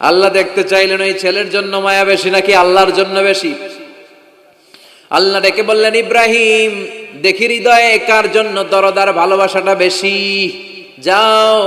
আল্লাহ দেখতে চাইলেন ওই ছেলের জন্য মায়া বেশি নাকি আল্লাহর জন্য বেশি। আল্লাহ ডেকে বললেন, ইব্রাহিম দেখি হৃদয়ে কার জন্য দরদার ভালোবাসাটা বেশি। যাও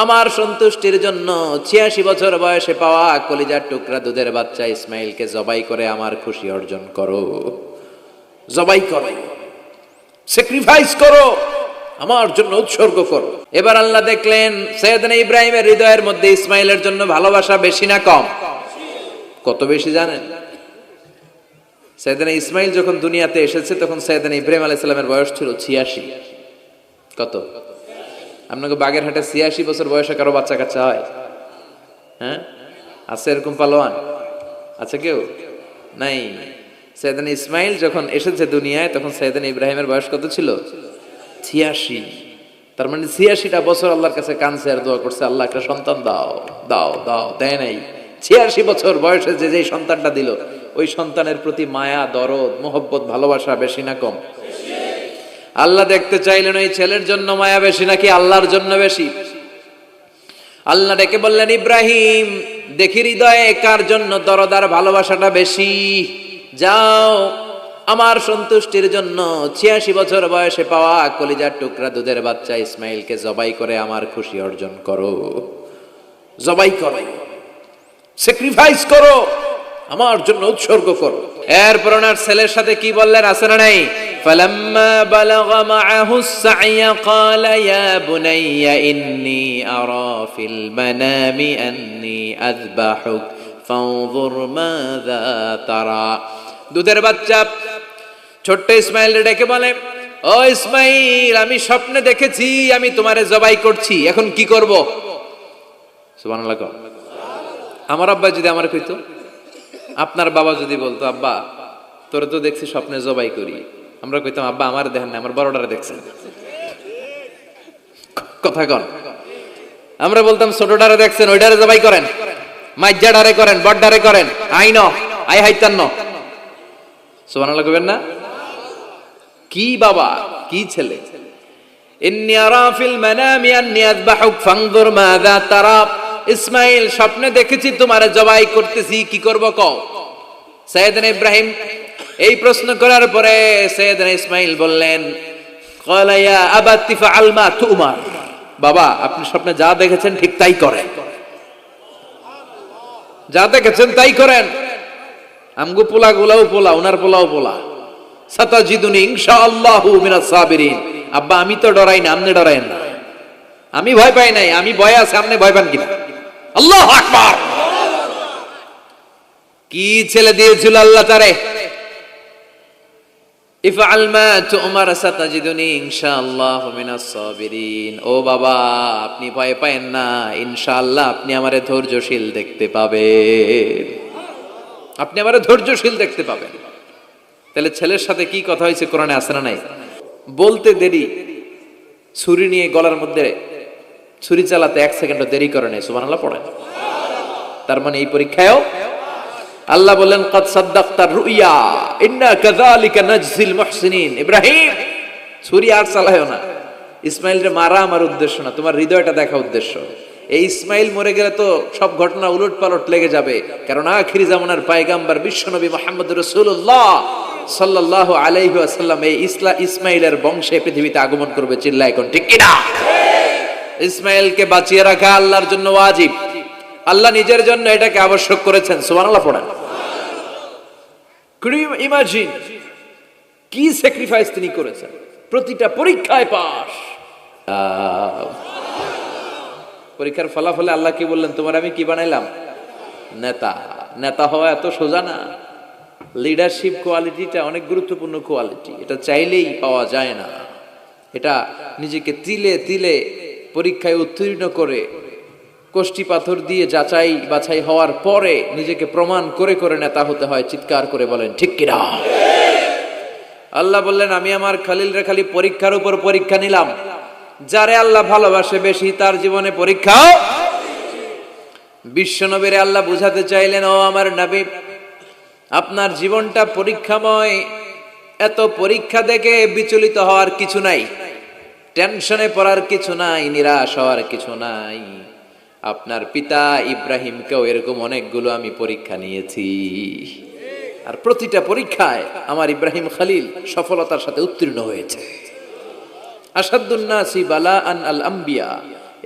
আমার সন্তুষ্টির জন্য ৮৬ বছর বয়সে পাওয়া কলিজার টুকরা দুধের বাচ্চা ইসমাইলকে জবাই করে আমার খুশি অর্জন করো। জবাই করো, স্যাক্রিফাইস করো, আমার জন্য উৎসর্গ করো। এবার আল্লাহ দেখলেন সাইয়েদনা ইব্রাহিমের হৃদয়ের মধ্যে ইসমাইলের জন্য ভালোবাসা বেশি না কম? কত বেশি জানেন? সাইয়েদনা ইসমাইল যখন দুনিয়াতে এসেছে তখন সাইয়েদনা ইব্রাহিম আলাইহিস সালামের বয়স ছিল ৮৬। কত? আপনাকে বাগেরহাটে ৮৬ বছর বয়সে কারো বাচ্চা কাচ্চা হয়? হ্যাঁ, আছে এরকম পালোয়ান? আছে কেউ? নাই। সাইয়েদনা ইসমাইল যখন এসেছে দুনিয়ায় তখন সাইয়েদনা ইব্রাহিমের বয়স কত ছিল? ৮৬। তার মানে ৮৬টা বছর আল্লাহর কাছে কাঁদছে আর দোয়া করছে, আল্লাহ একটা সন্তান দাও দাও দাও, দেয় নাই। ৮৬ বছর বয়সে যে যেই সন্তানটা দিল ওই সন্তানের প্রতি মায়া, দরদ, মোহব্বত, ভালোবাসা বেশি না কম? আল্লাহ দেখতে চাইলেন ওই ছেলের জন্য মায়া বেশি নাকি আল্লাহর জন্য বেশি। আল্লাহ ডেকে বললেন, ইব্রাহিম দেখি হৃদয়ে কার জন্য দরদার ভালোবাসাটা বেশি। যাও আমার সন্তুষ্টির জন্য ৮৬ বছর বয়সে পাওয়া কলিজার টুকরা দুধের বাচ্চা ইসমাইলকে জবাই করে আমার খুশি অর্জন করো। জবাই করো, স্যাক্রিফাইস করো, আমার জন্য উৎসর্গ করো। এরপর ওনার ছেলের সাথে কি বললেন আছে না নাই? ফালাম্মা বালাগা মাআহু সা'য়া ক্বালা ইয়া বুনাইয়া ইন্নী আরা ফিল মানামি আন্নী আযবাহুক ফানজুর মাযা তারা। দুধের বাচ্চা ছোট্ট ইসমাইল ডেকে বলে, ও ইসমাইল আমি স্বপ্নে দেখেছি আমি তোমারে জবাই করছি, এখন কি করব? সুবহানাল্লাহ। আমার আব্বা যদি আমার কইতো, আপনার বাবা যদি বলতো, আব্বা তোরে তো দেখছি স্বপ্নে জবাই করি, আমরা কইতাম আব্বা আমার দেখেন না, আমার বড়টারে দেখছেন। কথা কন। আমরা বলতাম ছোটটারে দেখছেন, ওইটারে জবাই করেন, মাইজ্জাডারে করেন, বড়ডারে করেন, আই ন আই হাইতান ন। সুবহানাল্লাহ কইবেন না? কি বাবা, কি ছেলে! ইন্নী আরা ফিল মানামি আন্নী আযবাহুক ফানজুর মাযা তারা। ইসমাইল স্বপ্নে দেখেছি তোমারে জবাই করতেছি, কি করব কও? সাইয়েদনা ইব্রাহিম এই প্রশ্ন করার পরে সাইয়েদনা ইসমাইল বললেন, ক্বালা ইয়া আবাতি ফাআল মা তুমার। বাবা আপনি স্বপ্নে যা দেখেছেন ঠিক তাই করেন, যা দেখেছেন তাই করেন। আমগো পোলা গুলাও পোলা, ওনার পোলাও পোলা। সাতাজিদুনি ইনশাআল্লাহু মিনাস সাবিরিন। আব্বা আমি তো ডরাই না, আপনি ডরায়েন না। আমি ভয় পাই নাই, আমি ভয় আছে, আপনি ভয় পান কিনা? আল্লাহু আকবার। কি ছেলে দিয়েছিল আল্লাহ তারে! ইফআল মা তুমার সাতাজিদুনি ইনশাআল্লাহু মিনাস সাবিরিন। ও বাবা আপনি ভয় পায়েন না, ইনশাআল্লাহ আপনি আমারে ধৈর্যশীল দেখতে পাবেন, আপনি আমারে ধৈর্যশীল দেখতে পাবেন। তাহলে ছেলের সাথে কি কথা হয়েছে কোরআনে আছে না নাই? বলতে দেরি, ছুরি নিয়ে গলার মধ্যে ছুরি চালাতে 1 সেকেন্ডও দেরি করে নাই। সুবহানাল্লাহ পড়েন। তার মানে এই পরীক্ষায়ও আল্লাহ বললেন, ক্বাদ সাদ্দাকতার রুইয়া ইন্না কাযালিকা নাজজিল মুহসিনিন। ইব্রাহিম ছুরি আর চালায়ও না, ইসমাইলকে মারা আমার উদ্দেশ্য না, তোমার হৃদয়টা দেখা উদ্দেশ্য। এই ইসমাইল মরে গেলে তো সব ঘটনা উলট পালট লেগে যাবে, কারণ আখিরি জামানার পয়গম্বর বিশ্বনবী মুহাম্মদ রাসূলুল্লাহ সাল্লাল্লাহু আলাইহি ওয়াসাল্লাম এই ইসমাইলের বংশে পৃথিবীতে আগমন করবে। চিল্লায় কোন ঠিক কিনা? ইসমাইলকে বাঁচিয়ে রাখা আল্লাহর জন্য ওয়াজিব, আল্লাহ নিজের জন্য এটাকে আবশ্যক করেছেন। সুবহানাল্লাহ পড়েন। Could you imagine কি স্যাক্রিফাইস তিনি করেছেন? প্রতিটা পরীক্ষায় পাস। পরীক্ষার ফলাফলে আল্লাহ কি বললেন? তোমার আমি কি বানাইলাম? নেতা। নেতা হওয়া এত সোজা না। লিডারশিপ কোয়ালিটিটা অনেক গুরুত্বপূর্ণ কোয়ালিটি, এটা চাইলেই পাওয়া যায় না। এটা নিজেকে তিলে তিলে পরীক্ষায় উত্তীর্ণ করে, কষ্টি পাথর দিয়ে যাচাই বাছাই হওয়ার পরে নিজেকে প্রমাণ করে করে নেতা হতে হয়। চিৎকার করে বলেন ঠিক কিনা? আল্লাহ বললেন, আমি আমার খলিলরে খালি পরীক্ষার উপর পরীক্ষা নিলাম। যারে আল্লাহ ভালোবাসে বেশি তার জীবনে পরীক্ষাও। বিশ্বনবীরে আল্লাহ বুঝাতে চাইলেন, ও আমার নবী আপনার জীবনটা পরীক্ষাময়, এত পরীক্ষা দেখে বিচলিত হওয়ার কিছু নাই, টেনশনে পড়ার কিছু নাই, নিরাশ হওয়ার কিছু নাই। আপনার পিতা ইব্রাহিমকেও এরকম অনেকগুলো আমি পরীক্ষা নিয়েছি, আর প্রতিটা পরীক্ষায় আমার ইব্রাহিম খলিল সফলতার সাথে উত্তীর্ণ হয়েছে। আসাদুন নাসি বালাআন আল আম্বিয়া,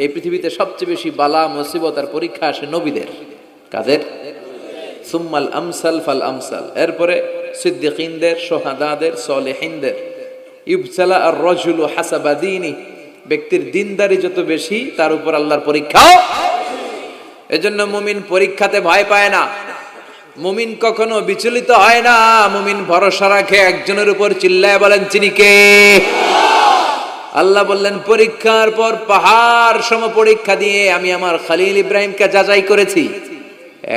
এই পৃথিবীতে সবচেয়ে বেশি বালা মুসিবত আর পরীক্ষা আসে নবীদের। কাদের? সুম্মাল আমসাল ফাল আমসাল, এরপরে সিদ্দিকিনদের, শুহাদাদের, সলিহিনদের। ইবতালা আর রাজুলু হাসাবা দীনি, ব্যক্তির দিনদারি যত বেশি তার উপর আল্লাহর পরীক্ষাও। এজন্য মুমিন পরীক্ষাতে ভয় পায় না, মুমিন কখনো বিচলিত হয় না, মুমিন ভরসা রাখে একজনের উপর। চিল্লায় বলেন যিনি কে? আল্লাহ বললেন পরীক্ষার পর পাহাড় সম পরীক্ষা দিয়ে আমি আমার খলিল ইব্রাহিমকে যাচাই করেছি।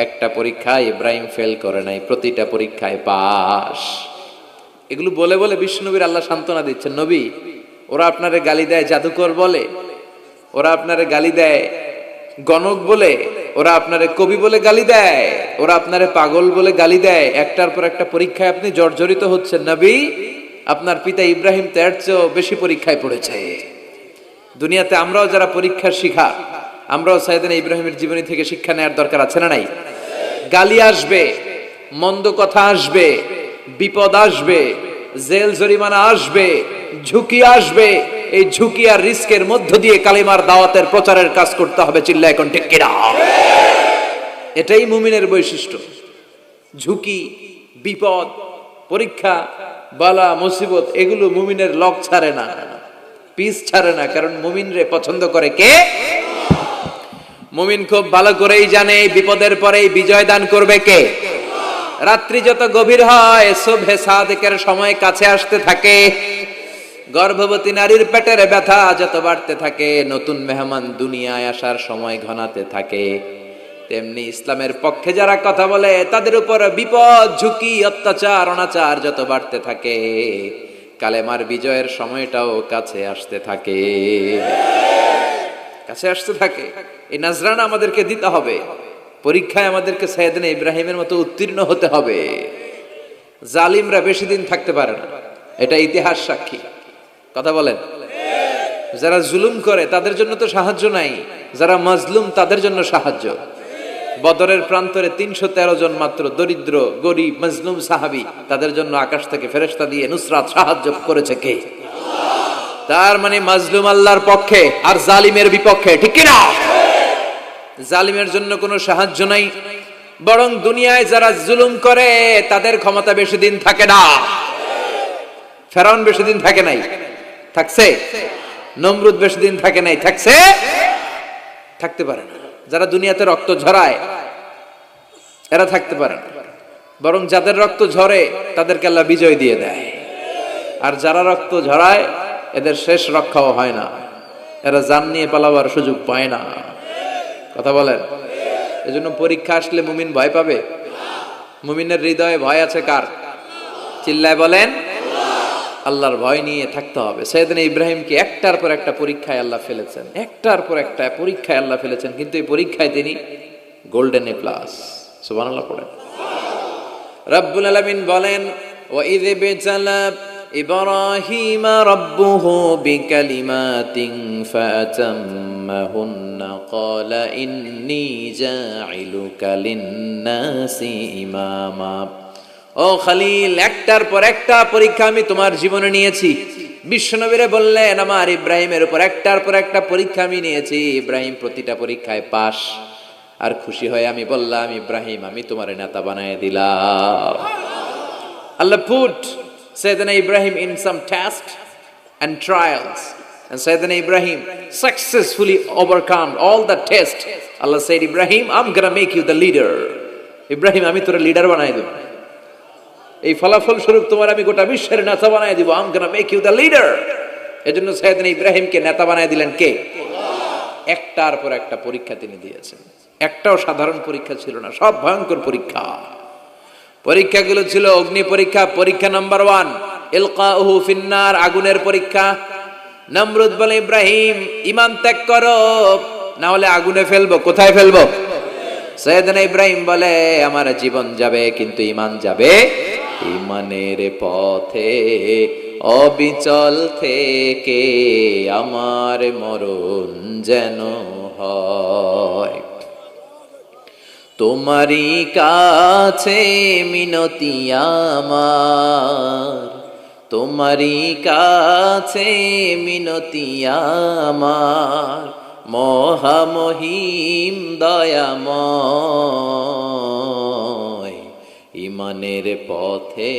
একটা পরীক্ষায় ইব্রাহিম ফেল করে নাই, প্রতিটা পরীক্ষায় পাস। এগুলো বলে বলে বিশ্বনবীর আল্লাহ সান্ত্বনা দিচ্ছেন, নবী ওরা আপনারে গালি দেয় জাদুকর বলে, ওরা আপনারে গালি দেয় গণক বলে, ওরা আপনারে কবি বলে গালি দেয়, ওরা আপনারে পাগল বলে গালি দেয়, একটার পর একটা পরীক্ষায় আপনি জর্জরিত হচ্ছেন। নবী আপনার পিতা ইব্রাহিম তো এর চেয়েও বেশি পরীক্ষায় পড়েছে। দুনিয়াতে আমরাও যারা পরীক্ষার শিখা, আমরাও সাইয়েদনা ইব্রাহিমের জীবনী থেকে শিক্ষা নেওয়ার দরকার আছে না নাই? গালি আসবে, মন্দ কথা আসবে, বিপদ আসবে, জেল জরিমানা আসবে, ঝুঁকি আসবে। এই ঝুঁকি আর রিস্কের মধ্য দিয়ে কালিমার দাওয়াতের প্রচারের কাজ করতে হবে। চিল্লায় এখন ঠিক কিনা? এটাই মুমিনের বৈশিষ্ট্য। ঝুঁকি, বিপদ, পরীক্ষা, বালা মুসিবত, এগুলো মুমিনের লক ছাড়ে না, পিস ছাড়ে না। কারণ মুমিনরে পছন্দ করে কে? মুমিন খুব ভালো করেই জানে বিপদের পরেই বিজয় দান করবে কে। রাত্রি যত গভীর হয়, সুবহে সাদিকের সময় কাছে আসতে থাকে, গর্ভবতী নারীর পেটের ব্যথা যত বাড়তে থাকে, নতুন মেহমান দুনিয়ায় আসার সময় ঘনাতে থাকে, তেমনি ইসলামের পক্ষে যারা কথা বলে তাদের উপর বিপদ, ঝুঁকি, অত্যাচার, অনাচার যত বাড়তে থাকে, কালেমার বিজয়ের সময়টাও কাছে আসতে থাকে, কাছে আসতে থাকে। এই নাজরানা আমাদেরকে দিতে হবে। পরীক্ষায় আমাদেরকে সাইয়েদনা ইব্রাহিমের মতো উত্তীর্ণ হতে হবে। জালিমরা বেশি দিন থাকতে পারে না, এটা ইতিহাস সাক্ষী। কথা বলেন। যারা জুলুম করে তাদের জন্য তো সাহায্য নাই, যারা মাজলুম তাদের জন্য সাহায্য। বদরের প্রান্তরে 313 জন মাত্র দরিদ্র, গরিব, মাজলুম সাহাবী, তাদের জন্য আকাশ থেকে ফেরেশতা দিয়ে নুসরাত সাহায্য করেছে কে? তার মানে মাজলুম আল্লাহর পক্ষে আর জালিমের বিপক্ষে, ঠিক কি না? জালিমের জন্য কোনো সাহায্য নাই, বরং দুনিয়ায় যারা জুলুম করে তাদের ক্ষমতা বেশি দিন থাকে না। ফেরাউন বেশি দিন থাকে নাই, থাকছে? নমরুদ বেশি দিন থাকে নাই, থাকছে? থাকতে পারে না। যারা দুনিয়াতে রক্ত ঝরায় এরা থাকতে পারে না, বরং যাদের রক্ত ঝরে তাদেরকে আল্লাহ বিজয় দিয়ে দেয়। আর যারা রক্ত ঝরায় এদের শেষ রক্ষাও হয় না, এরা জান নিয়ে পালাবার সুযোগ পায় না। কথা বলেন। এজন্য পরীক্ষা আসলে মুমিন ভয় পাবে? মুমিনের হৃদয়ে ভয় আছে কার? চিল্লায় বলেন। আল্লাহর ভয় নিয়ে থাকতে হবে। সাইয়েদনা ইব্রাহিমকে একটার পর একটা পরীক্ষায় আল্লাহ ফেলেছেন, একটার পর একটা পরীক্ষায় আল্লাহ ফেলেছেন, কিন্তু এই পরীক্ষায় তিনি গোল্ডেন এ প্লাস। সুবহানাল্লাহ পড়েন। রব্বুল আলামিন বলেন, ওয়া ইয বিতালা ইব্রাহিম রাব্বুহু বিকালিমাতিন ফাতাম্মাহুন্না ক্বালা ইন্নী জাইলুকা লিন-নাসি ইমামা। ও খলিল, একটার পর একটা পরীক্ষা আমি তোমার জীবনে নিয়েছি। বিশ্বনবীরে বললেন আমার ইব্রাহিমের উপর একটার পর একটা পরীক্ষা আমি নিয়েছি, ইব্রাহিম প্রতিটা পরীক্ষায় পাস। আর খুশি হয়ে আমি বললাম, ইব্রাহিম আমি তোমার নেতা বানায় দিলাম। আল্লাহ put Sayyidina Ibrahim in some tests and trials, and Sayyidina Ibrahim successfully overcome all the tests. Allah said, Ibrahim, I'm gonna make you the leader. Ibrahim আমি তোর লিডার বানাই দেব, এই ফলাফল স্বরূপ তোমার আমি গোটা বিশ্বের নেতা বানাই দিব। I'm gonna make you the leader. এজন্য সাইয়েদনা ইব্রাহিমকে নেতা বানাই দিলেন কে? একটার পর একটা পরীক্ষা তিনি দিয়েছেন। একটাও সাধারণ পরীক্ষা ছিল না, সব ভয়ঙ্কর পরীক্ষা। পরীক্ষাগুলো ছিল অগ্নি পরীক্ষা। পরীক্ষা নাম্বার 1 ইলকাউহু ফিন্নার, আগুনের পরীক্ষা। নমরুদ বলে, ইব্রাহিম ঈমান ত্যাগ করো, না হলে আগুনে ফেলবো। কোথায় ফেলবো? সাইয়েদনা ইব্রাহিম বলে, আমার জীবন যাবে কিন্তু ঈমান যাবে। ঈমানের পথে অবিচল থেকে আমার মরণ যেন হয়। তোমারই কাছে মিনতি আমার, তোমারই কাছে মিনতি আমার, মহামহিম দয়াময়, ইমানের পথে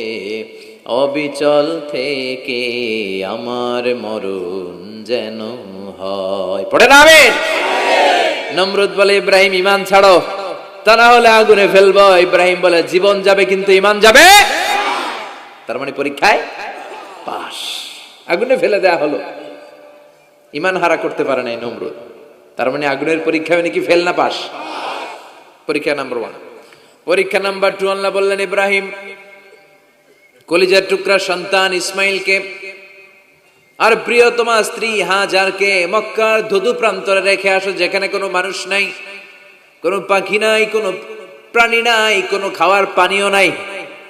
অবিচল থেকে আমার মরণ যেন হয়। পড়ে না আমিন। নমরুদ বলে ইব্রাহিম ঈমান ছাড়ো, তা না হলে আগুনে ফেলবো। ইব্রাহিম বলে জীবন যাবে কিন্তু ঈমান যাবে। তার মানে পরীক্ষায় পাস, আগুনে ফেলে দেয়া হলো, ঈমান হারা করতে পারে নাই নমরুদ। তার মানে আগুনের পরীক্ষায় নাকি ফেল না পাস? পরীক্ষা নাম্বার 1। পরীক্ষা নাম্বার 2 আল্লাহ বললেন ইব্রাহিম কলিজার টুকরা সন্তান ইসমাইলকে আর প্রিয়তমা স্ত্রী হাজারকে মক্কার ধুধু প্রান্তরে রেখে আসো, যেখানে কোনো মানুষ নাই, কোনো পাখি নাই, কোনো প্রাণী নাই, কোনো খাওয়ার পানিও নাই,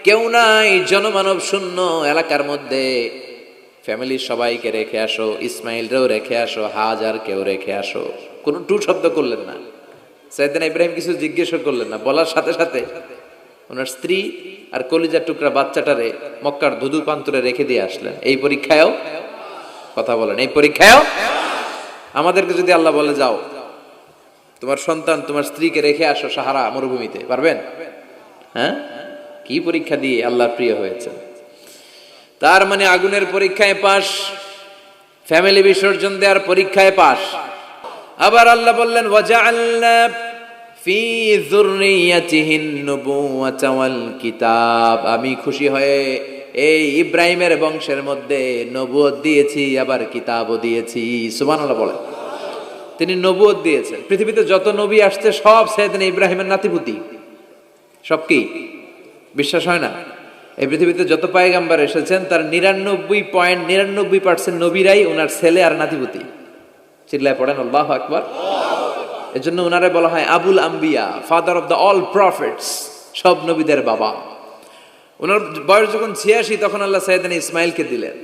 কেউ নাই, জনমানব শূন্য এলাকার মধ্যে ফ্যামিলির সবাইকে রেখে আসো, ইসমাইলরেও রেখে আসো, হাজারকেও রেখে আসো। কোনো টু শব্দ করলেন না। সাইয়েদনা ইব্রাহিম কিছু জিজ্ঞেসও করলেন না, বলার সাথে সাথে ওনার স্ত্রী আর কলিজার টুকরা বাচ্চাটারে মক্কার ধুধু প্রান্তরে রেখে দিয়ে আসলেন। এই পরীক্ষায়ও কথা বলেন, এই পরীক্ষায়ও আমাদেরকে যদি আল্লাহ বলে যাও তোমার সন্তান তোমার স্ত্রীকে রেখে আসো সাহারা মরুভূমিতে, পারবেন? হ্যাঁ, কি পরীক্ষা দিয়ে আল্লাহর প্রিয় হয়েছে। তার মানে আগুনের পরীক্ষায় পাস, ফ্যামিলি বিসর্জন দেওয়ার পরীক্ষায় পাস। আবার আল্লাহ বললেন ওয়াজআলনা ফি যুররিয়াতিহিন নুবুওয়াতা ওয়াল কিতাব, আমি খুশি হয়ে এই ইব্রাহিমের বংশের মধ্যে নবুয়ত দিয়েছি, আবার কিতাবও দিয়েছি। সুবহানাল্লাহ বলেন। তিনি নবুয়ত দিয়েছেন। পৃথিবীতে যত নবী আসছে সব সাইয়েদনা ইব্রাহিমের নাতিপুতি। সব কি বিশ্বাস হয় না? এই পৃথিবীতে যত পয়গম্বর এসেছেন তার 99.99% নবীরাই ওনার ছেলে আর নাতিপুতি। চিল্লায় পড়েন আল্লাহু আকবার। এজন্য ওনারে বলা হয় আবুল আম্বিয়া, father of the all prophets, সব নবীদের বাবা। ওনার বয়স যখন 86 তখন আল্লাহ সাইয়েদনা ইসমাইলকে দিলেন।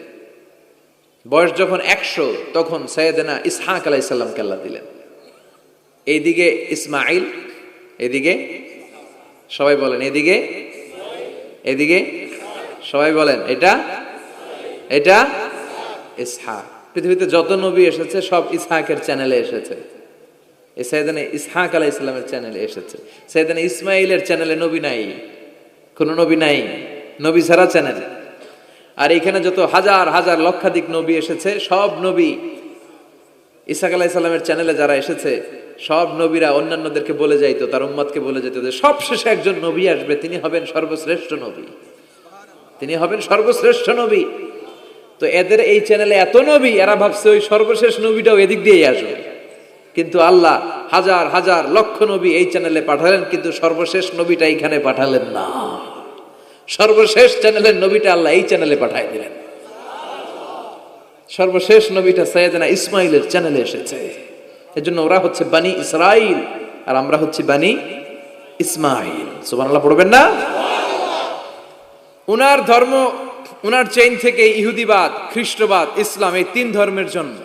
বয়স যখন 100 তখন সাইয়েদনা ইসহাক আলাইহিস সালামকে আল্লাহ দিলেন। এইদিকে ইসমাইল, এদিকে সবাই বলেন এদিকে, এদিকে সবাই বলেন এটা, এটা ইসহাক। পৃথিবীতে যত নবী এসেছে সব ইসহাকের চ্যানেলে এসেছে। এই সাইয়েদনা ইসহাক আলাইহিস সালামের চ্যানেলে এসেছে। সাইয়েদনা ইসমাইলের চ্যানেলে নবী নাই, কোন নবী নাই, নবী ছাড়া চ্যানেল। আর এখানে যত হাজার হাজার লক্ষাধিক নবী এসেছে সব নবী ইসহাক আলাইহিস সালামের চ্যানেলে যারা এসেছে সব নবীরা অন্যান্যদেরকে বলে যাইতো, তার উম্মতকে বলে যেত যে সবশেষে একজন নবী আসবে, তিনি হবেন সর্বশ্রেষ্ঠ নবী, তিনি হবেন সর্বশ্রেষ্ঠ নবী। তো এদের এই চ্যানেলে এত নবী, এরা ভাবছে ওই সর্বশেষ নবীটাও এদিক দিয়েই আসবে। কিন্তু আল্লাহ হাজার হাজার লক্ষ নবী এই চ্যানেলে পাঠালেন, কিন্তু সর্বশেষ নবীটা এইখানে পাঠালেন না। সর্বশেষ চ্যানেলের নবীটা আল্লাহ এই চ্যানেলে পাঠাই দিলেন। সর্বশেষ নবীটা সাইয়েদনা ইসমাইলের চ্যানেলে এসেছে। এজন্য ওরা হচ্ছে বানি ইসরাইল আর আমরা হচ্ছি বানি ইসমাইল। সুবহানাল্লাহ পড়বেন না? উনার ধর্ম, উনার চেইন থেকে ইহুদিবাদ, খ্রিস্টবাদ, ইসলাম, এই 3 ধর্মের জন্ম।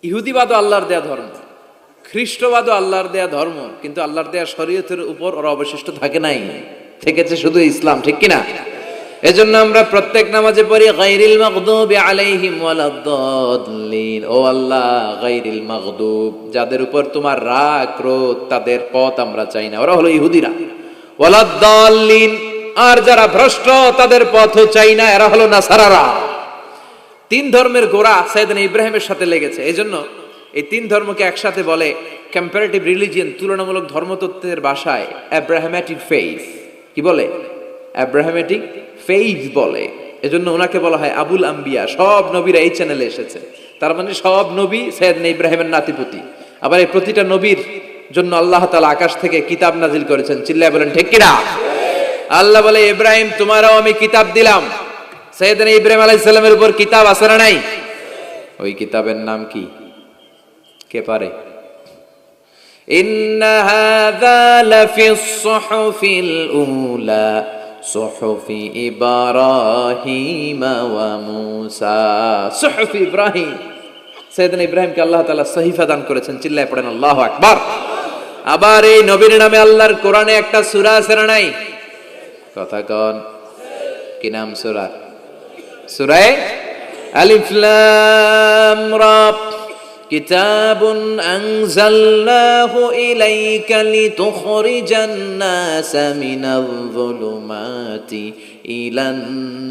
ইহুদিবাদও আল্লাহর দেয়া ধর্ম, খ্রিস্টবাদও আল্লাহর দেয়া ধর্ম, কিন্তু আল্লাহর দেয়া শরীয়তের উপর ওরা অবশিষ্ট থাকে নাই, থেকেছে শুধু ইসলাম। ঠিক কিনা? এজন্য আমরা প্রত্যেক নামাজে পড়ি গায়রিল মাগদুবি আলাইহিম ওয়ালাদ-দাল্লিন। ও আল্লাহ, গায়রিল মাগদুব, যাদের উপর তোমার রাগ ক্রোধ, তাদের পথ আমরা চাই না, ওরা হলো ইহুদিরা। ওয়ালাদ-দাল্লিন, আর যারা ভ্রষ্ট তাদের পথও চাই না, এরা হলো নাসারারা। 3 ধর্মের গোড়া সাইয়েদনা ইব্রাহিমের সাথে লেগেছে। এজন্য এই 3 ধর্মকে একসাথে বলে কম্পারেটিভ রিলিজিয়ন, তুলনামূলক ধর্মতত্ত্বের ভাষায় অ্যাব্রাহামেটিক ফেইথ। কি বলে? অ্যাব্রাহামেটিক ফেইথ বলে। এজন্য ওনাকে বলা হয় আবুল আম্বিয়া। সব নবীরা এই চ্যানেলে এসেছে। তার মানে সব নবী সাইয়েদনা ইব্রাহিমের নাতিপুতি। আবার এই প্রতিটা নবীর জন্য আল্লাহ তাআলা আকাশ থেকে কিতাব নাজিল করেছেন। চিল্লায় বলেন ঠিক কিনা? আল্লাহ বলে ইব্রাহিম তোমারও আমি কিতাব দিলাম। সাইয়েদনা ইব্রাহিম আলাইহিস সালামের উপর কিতাব আছে না নাই? ওই কিতাবের নাম কি? কে পারে? ইন্না হাযা লাফিস সুহুফিল উলা সুহুফি ইব্রাহিম ওয়া মূসা। সুহুফি ইব্রাহিম, সাইয়েদনা ইব্রাহিমকে আল্লাহ তাআলা সহিফা দান করেছেন। চিল্লায় পড়েন আল্লাহু আকবার। আবার এই নবীর নামে আল্লাহর কোরআনে একটা সূরা আছে না নাই? কথা কন, কি নাম সূরা? সূরা আলিফ লাম রা। কিতাবুন আনজালনাহু ইলাইকা লিতুখরিজান নাসা মিনাল যুলুমাতি ইলান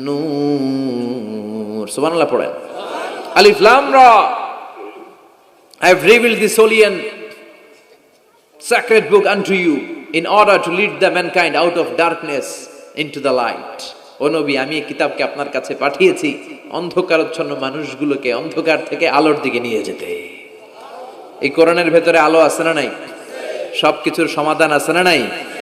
নূর। সুবহানাল্লাহ পড়েন। আলিফ লাম রা। I have revealed this holy and sacred book unto you in order to lead the mankind out of darkness into the light. ও নবী, আমি এই কিতাবকে আপনার কাছে পাঠিয়েছি অন্ধকারাচ্ছন্ন মানুষগুলোকে অন্ধকার থেকে আলোর দিকে নিয়ে যেতে। এই কোরআনের ভেতরে আলো আছে না নাই? সবকিছুর সমাধান আছে না নাই?